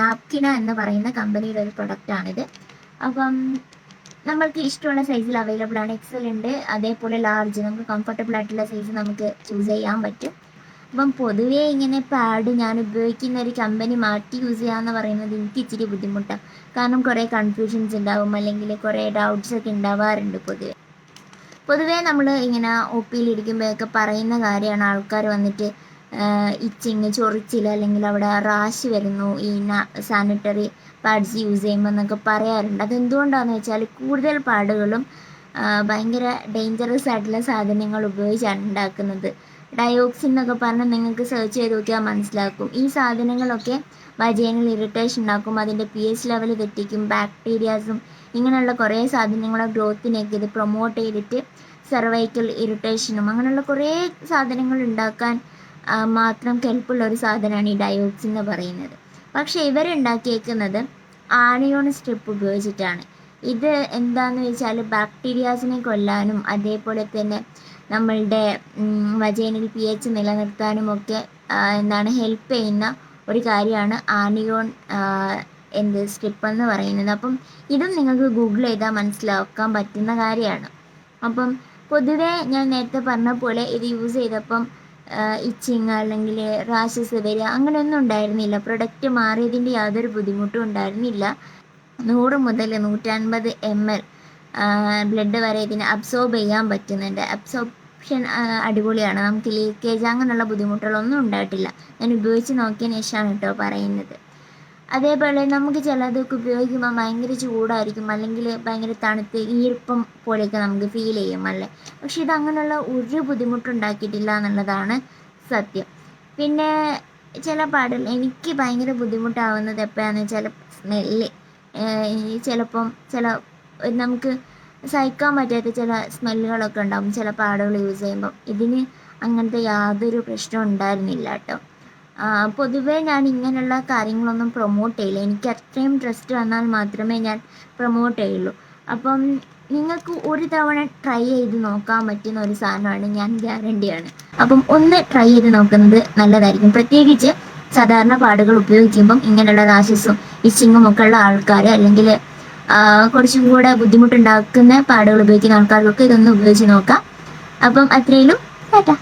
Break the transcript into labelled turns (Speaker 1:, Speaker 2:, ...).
Speaker 1: നാപ്കിന എന്ന് പറയുന്ന കമ്പനിയുടെ ഒരു പ്രൊഡക്റ്റാണിത്. അപ്പം നമ്മൾക്ക് ഇഷ്ടമുള്ള സൈസിൽ അവൈലബിൾ ആണ്. എക്സൽ ഉണ്ട്, അതേപോലെ ലാർജ്, നമുക്ക് കംഫർട്ടബിൾ ആയിട്ടുള്ള സൈസ് നമുക്ക് ചൂസ് ചെയ്യാൻ പറ്റും. അപ്പം പൊതുവേ ഇങ്ങനെ പാഡ് ഞാൻ ഉപയോഗിക്കുന്ന ഒരു കമ്പനി മാറ്റി യൂസ് ചെയ്യാന്ന് പറയുന്നത് എനിക്ക് ഇച്ചിരി ബുദ്ധിമുട്ടാണ്. കാരണം കുറേ കൺഫ്യൂഷൻസ് ഉണ്ടാവും, അല്ലെങ്കിൽ കുറേ ഡൗട്ട്സ് ഒക്കെ ഉണ്ടാവാറുണ്ട്. പൊതുവേ നമ്മൾ ഇങ്ങനെ ഒ പിയിൽ ഇരിക്കുമ്പോഴൊക്കെ പറയുന്ന കാര്യമാണ് ആൾക്കാർ വന്നിട്ട് ഇച്ചിങ്, ചൊറിച്ചിൽ, അല്ലെങ്കിൽ അവിടെ റാഷ് വരുന്നു ഈ സാനിറ്ററി പാഡ്സ് യൂസ് ചെയ്യുമ്പോൾ എന്നൊക്കെ പറയാറുണ്ട്. അതെന്തുകൊണ്ടാണെന്ന് വെച്ചാൽ കൂടുതൽ പാഡുകളും ഭയങ്കര ഡേഞ്ചറസ് ആയിട്ടുള്ള സാധനങ്ങൾ ഉപയോഗിച്ചാണ് ഉണ്ടാക്കുന്നത്. ഡയോക്സിൻ എന്നൊക്കെ പറഞ്ഞാൽ നിങ്ങൾക്ക് സെർച്ച് ചെയ്ത് നോക്കിയാൽ മനസ്സിലാക്കും. ഈ സാധനങ്ങളൊക്കെ വജൈനൽ ഇറിറ്റേഷൻ ഉണ്ടാക്കും, അതിൻ്റെ pH ലെവൽ തെറ്റിക്കും, ബാക്ടീരിയാസും ഇങ്ങനെയുള്ള കുറേ സാധനങ്ങളെ ഗ്രോത്തിനെയൊക്കെ ഇത് പ്രൊമോട്ട് ചെയ്തിട്ട് സെർവൈക്കൽ ഇറിറ്റേഷനും അങ്ങനെയുള്ള കുറേ സാധനങ്ങൾ ഉണ്ടാക്കാൻ മാത്രം കെൽപ്പുള്ള ഒരു സാധനമാണ് ഈ ഡയോക്സിൻ എന്ന് പറയുന്നത്. പക്ഷേ ഇവരുണ്ടാക്കിയേക്കുന്നത് ആണിയോൺ സ്ട്രിപ്പ് ഉപയോഗിച്ചിട്ടാണ്. ഇത് എന്താന്ന് വെച്ചാൽ ബാക്ടീരിയാസിനെ കൊല്ലാനും അതേപോലെ തന്നെ നമ്മളുടെ വജൈനൽ pH നിലനിർത്താനും ഒക്കെ ഹെൽപ്പ് ചെയ്യുന്ന ഒരു കാര്യമാണ് ആണിയോൺ സ്ട്രിപ്പ് എന്ന് പറയുന്നത്. അപ്പം ഇതും നിങ്ങൾക്ക് ഗൂഗിൾ ചെയ്താൽ മനസ്സിലാക്കാൻ പറ്റുന്ന കാര്യമാണ്. അപ്പം പൊതുവേ ഞാൻ നേരത്തെ പറഞ്ഞ പോലെ ഇത് യൂസ് ചെയ്തപ്പം ഇച്ചിങ് അല്ലെങ്കിൽ റാഷസ് വരിക അങ്ങനെയൊന്നും ഉണ്ടായിരുന്നില്ല. പ്രൊഡക്റ്റ് മാറിയതിൻ്റെ യാതൊരു ബുദ്ധിമുട്ടും ഉണ്ടായിരുന്നില്ല. 100 മുതൽ 150 ml ബ്ലഡ് വരെ ഇതിനെ അബ്സോർബ് ചെയ്യാൻ പറ്റുന്നുണ്ട്. അബ്സോർപ്ഷൻ അടിപൊളിയാണ്. നമുക്ക് ലീക്കേജ് അങ്ങനെയുള്ള ബുദ്ധിമുട്ടുകളൊന്നും ഉണ്ടായിട്ടില്ല. ഞാൻ ഉപയോഗിച്ച് നോക്കിയതിന് ശേഷമാണ് കേട്ടോ പറയുന്നത്. അതേപോലെ നമുക്ക് ചിലതൊക്കെ ഉപയോഗിക്കുമ്പോൾ ഭയങ്കര ചൂടായിരിക്കും, അല്ലെങ്കിൽ ഭയങ്കര തണുത്ത് ഈർപ്പം പോലെയൊക്കെ നമുക്ക് ഫീൽ ചെയ്യും അല്ലേ. പക്ഷെ ഇത് അങ്ങനെയുള്ള ഒരു ബുദ്ധിമുട്ടുണ്ടാക്കിയിട്ടില്ല എന്നുള്ളതാണ് സത്യം. പിന്നെ ചില പാടുകൾ എനിക്ക് ഭയങ്കര ബുദ്ധിമുട്ടാവുന്നത് എപ്പോഴാണെന്ന് വെച്ചാൽ സ്മെല്ല്. ചിലപ്പം നമുക്ക് സഹിക്കാൻ പറ്റാത്ത ചില സ്മെല്ലുകളൊക്കെ ഉണ്ടാകും ചില പാടുകൾ യൂസ് ചെയ്യുമ്പം. ഇതിന് അങ്ങനത്തെ യാതൊരു പ്രശ്നവും ഉണ്ടായിരുന്നില്ല കേട്ടോ. പൊതുവേ ഞാൻ ഇങ്ങനെയുള്ള കാര്യങ്ങളൊന്നും പ്രൊമോട്ട് ചെയ്യില്ല. എനിക്ക് അത്രയും ട്രസ്റ്റ് വന്നാൽ മാത്രമേ ഞാൻ പ്രൊമോട്ട് ചെയ്യുള്ളൂ. അപ്പം നിങ്ങൾക്ക് ഒരു തവണ ട്രൈ ചെയ്ത് നോക്കാൻ പറ്റുന്ന ഒരു സാധനമാണ്, ഞാൻ ഗ്യാരണ്ടിയാണ്. അപ്പം ഒന്ന് ട്രൈ ചെയ്ത് നോക്കുന്നത് നല്ലതായിരിക്കും. പ്രത്യേകിച്ച് സാധാരണ പാടുകൾ ഉപയോഗിക്കുമ്പം ഇങ്ങനെയുള്ള റാഷസും ഇച്ചിങ്ങും ഒക്കെ ഉള്ള ആൾക്കാർ, അല്ലെങ്കിൽ കുറച്ചും കൂടെ ബുദ്ധിമുട്ടുണ്ടാക്കുന്ന പാടുകൾ ഉപയോഗിക്കുന്ന ആൾക്കാർക്കൊക്കെ ഇതൊന്ന് ഉപയോഗിച്ച് നോക്കാം. അപ്പം അത്രയും ടാറ്റാ.